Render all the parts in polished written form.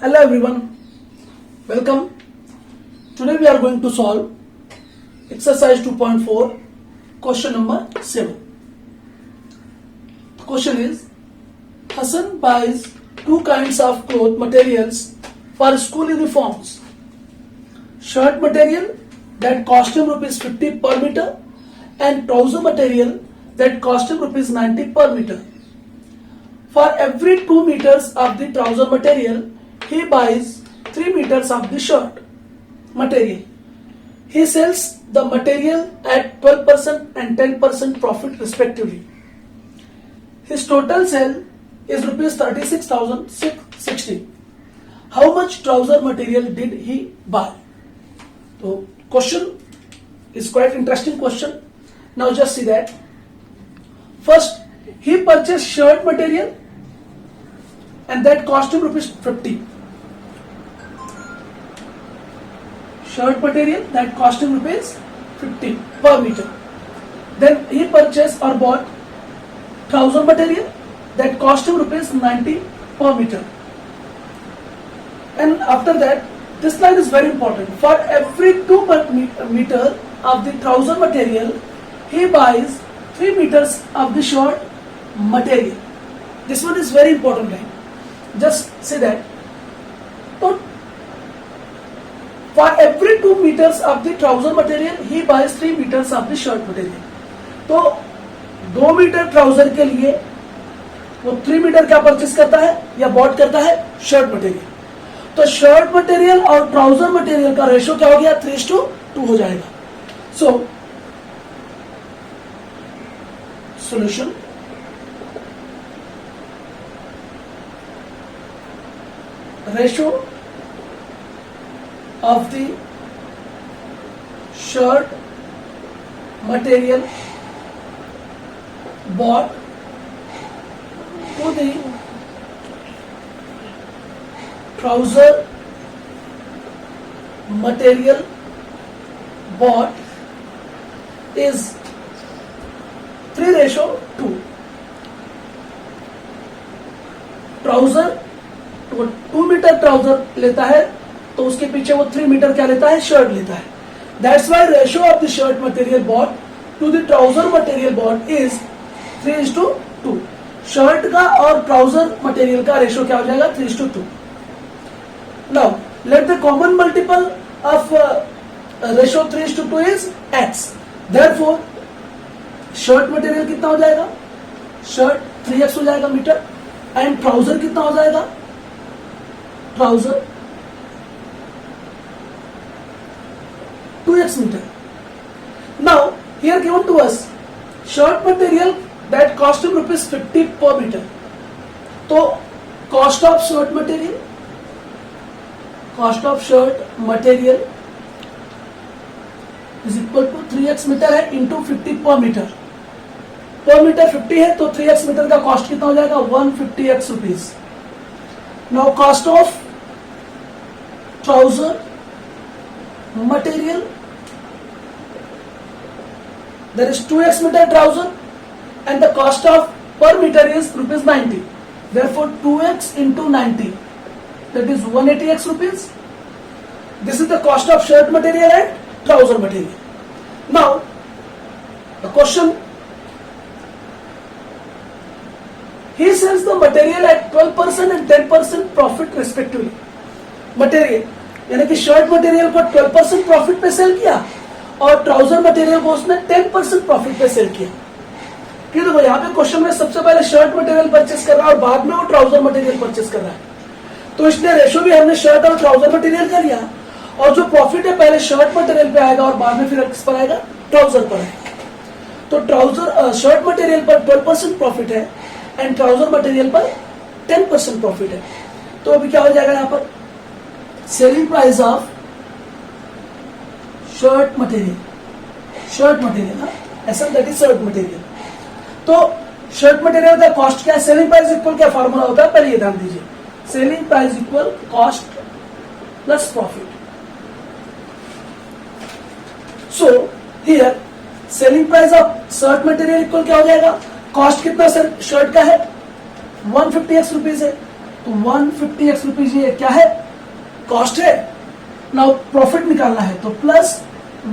Hello everyone, welcome. Today we are going to solve exercise 2.4, question number 7. The question is, Hassan buys two kinds of cloth materials for school uniforms. Shirt material that cost him rupees 50 per meter and trouser material that cost him rupees 90 per meter. For every 2 meters of the trouser material, he buys 3 meters of the shirt material. He sells the material at 12% and 10% profit respectively. His total sale is rupees 36,660. How much trouser material did he buy? So question is quite interesting question. Now just see that. First, he purchased shirt material and that cost him rupees 50. Shirt material that cost him rupees 50 per meter. Then he purchased or bought trouser material that cost him rupees 90 per meter. And after that, this line is very important. For every 2 meter of the trouser material, he buys 3 meters of the shirt material. This one is very important line. Just say that. So, for every 2 meters of the trouser material, he buys 3 meters of the shirt material. तो 2 metre trouser के लिए वो 3 metre क्या purchase करता है या bot करता है शर्ट मटेरियल. तो शर्ट मटेरियल और ट्राउजर मटेरियल का रेशो क्या हो गया 3:2 हो जाएगा. So solution ratio of the shirt material bought to the trouser material bought is 3:2. Trouser 2 metre trouser लेता है तो उसके पीछे वो 3 मीटर क्या लेता है शर्ट लेता है. That's why ratio of the shirt material bought to the trouser material bought is 3:2. Shirt का और ट्राउजर मटेरियल का रेशो क्या हो जाएगा 3:2. Now let the common multiple of ratio 3:2 is x. Therefore shirt material कितना हो जाएगा शर्ट 3x हो जाएगा मीटर एंड ट्राउजर कितना हो जाएगा trouser 2x meter. Now here given to us shirt material that cost him rupees 50 per meter. So cost of shirt material is equal to 3x meter है into 50 per meter. पर metre 50 है तो 3x metre का cost कितना हो जाएगा 150x rupees. Now cost of trouser material, there is 2x meter trouser and the cost of per meter is rupees 90. Therefore 2x into 90, that is 180x rupees. This is the cost of shirt material and trouser material. Now the question, he sells the material at 12% and 10% profit respectively. Material यानी कि shirt material को 12% profit पे cell किया और trouser material को उसने 10% profit पे cell किया. क्यों देखो यहाँ पे क्वेश्चन में सबसे पहले शर्ट मटेरियल परचेस कर रहा है और बाद में वो ट्राउजर मटेरियल परचेस कर रहा है. तो इसलिए रेशो भी हमने शर्ट और ट्राउजर मटेरियल का लिया और जो प्रॉफिट है पहले शर्ट मटेरियल पे आएगा और बाद में फिर किस पर आएगा ट्राउजर पर आएगा. तो ट्राउजर शर्ट मटेरियल पर 12% प्रॉफिट है एंड ट्राउजर मटेरियल पर 10% प्रॉफिट है. तो अभी क्या हो जाएगा यहाँ पर selling price of shirt material ऐसा that is shirt material. तो शर्ट मटेरियल का कॉस्ट क्या है सेलिंग प्राइस इक्वल क्या फॉर्मूला होता है पहले ये ध्यान दीजिए. Selling price equal cost plus profit. So here selling price of shirt material equal क्या हो जाएगा कॉस्ट कितना सर शर्ट का है 150x रुपीज है तो 150x रुपीज ये क्या है, कॉस्ट है। नाउ प्रॉफिट निकालना है तो प्लस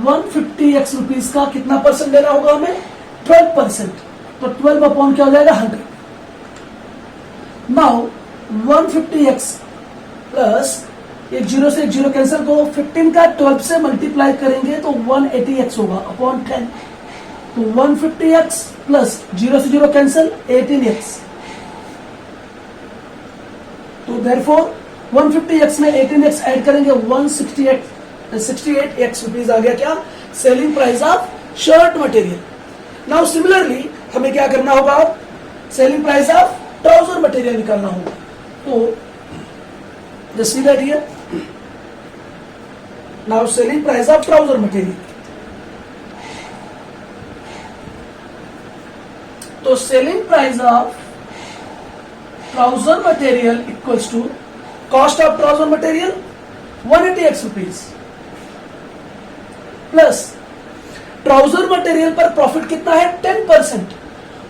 150x रुपीज का कितना परसेंट देना होगा हमें, 12%। तो 12 अपॉन क्या हो जाएगा, 100। नाउ 150x प्लस एक जीरो से एक जीरो कैंसिल करो, 15 का 12 से मल्टीप्लाई करेंगे तो 180x होगा अपॉन 10। तो 150x प्लस जीरो से जीरो कैंसिल 18x। तो देयरफॉर 150x में 18x ऐड करेंगे 168x रुपीज आ गया क्या, selling price of shirt material. Now similarly हमें क्या करना होगा, selling price of trouser material निकालना होगा। तो just see that here. Now selling price of trouser material. तो selling price of trouser material equals to cost of trouser material 180x rupees plus trouser material पर profit कितना है 10%।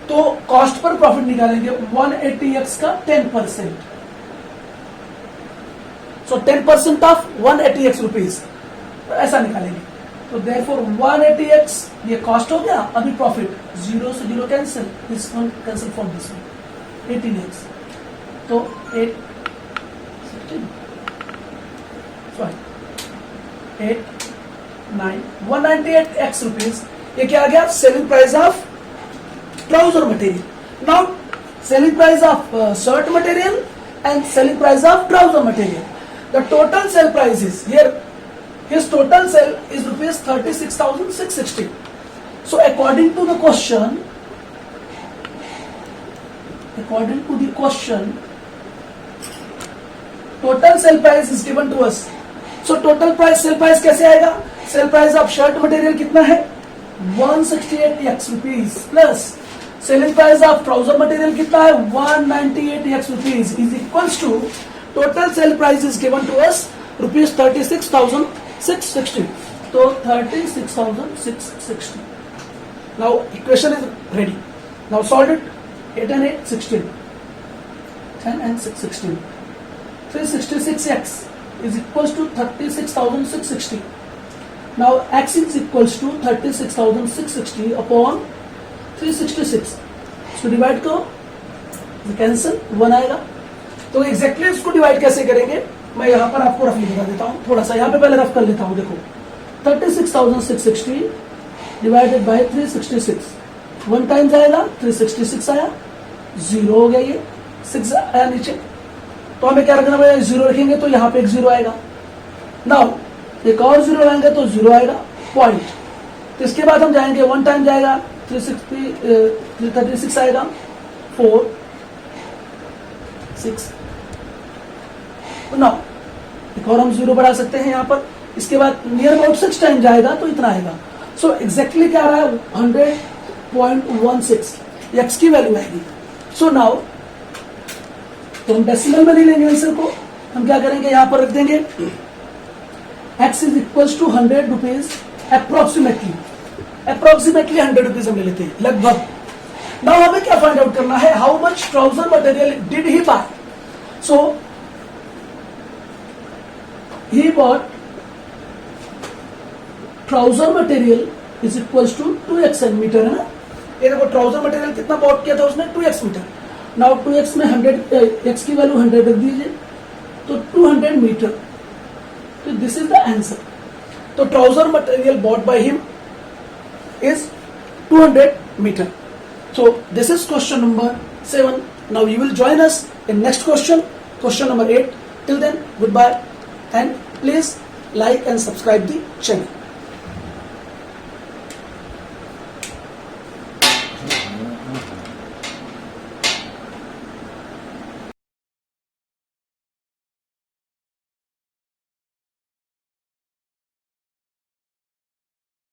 तो cost per profit निकालेंगे 180x का 10%। So 10% of 180x rupees, तो ऐसा निकालेंगे। तो देयरफॉर 180x ये कॉस्ट हो गया, अभी प्रॉफिट जीरो से zero cancel, this one cancel from this one, 18x। तो 8 9 198x रुपीज, ये क्या आ गया, selling price of trouser material. Now selling price of shirt material and selling price of trouser material. The total sale price is here. His total sale is rupees 36,660. So according to the question, total sale price is given to us. So total price, sale price कैसे आएगा? Sale price of shirt material कितना है? 168x rupees plus selling price of trouser material कितना है? 198x rupees is equals to total sale price is given to us rupees 36,660. So 36,660. Now equation is ready. Now solve it. 8 and 8 16. 10 and 6 16. 366x is equals to 36,660. Now x is equals to 36,660 upon 366. So divide करो, cancel 1 आएगा। तो exactly इसको divide कैसे करेंगे, मैं यहां पर आपको रफली बता देता हूं, थोड़ा सा यहां पे पहले रफ कर लेता हूं। देखो 36,660 डिवाइडेड बाय 366, 1 टाइम्स आएगा 366 आया, 0 हो गया, ये 6 आया नीचे। तो हमें क्या रखना पड़ेगा, 0 रखेंगे तो यहाँ पे एक 0 आएगा। नाउ एक और 0 लाएंगे तो 0 आएगा पॉइंट। तो इसके बाद हम जाएंगे 1 टाइम जाएगा 336 आएगा, 4 6। नाउ एक और हम 0 बढ़ा सकते हैं यहाँ पर। इसके बाद नियर अबाउट 6 टाइम जाएगा तो इतना आएगा। सो एग्जैक्टली क्या आ रहा है, 100.16 एक्स की वैल्यू आएगी। सो नाउ तो हम डेसिमल में नहीं लेंगे आंसर को, हम क्या करेंगे, यहाँ पर रख देंगे x is equals to 100 rupees approximately 100 rupees हम ले लेते हैं लगभग। नाउ हमें क्या फाइंड आउट करना है, how much trouser material did he buy. So he bought trouser material is equals to 2x metre, है ना। ये देखो ट्राउजर मटेरियल कितना बॉट किया था उसने, 2x मीटर। नाउ 2x में 100 x की वैल्यू 100 रख दीजिए, तो 200 मीटर। तो दिस इज द आंसर। तो trouser material bought by him is 200 meter. So this is question number 7. Now you will join us in next question number 8. Till then, goodbye and please like and subscribe the channel.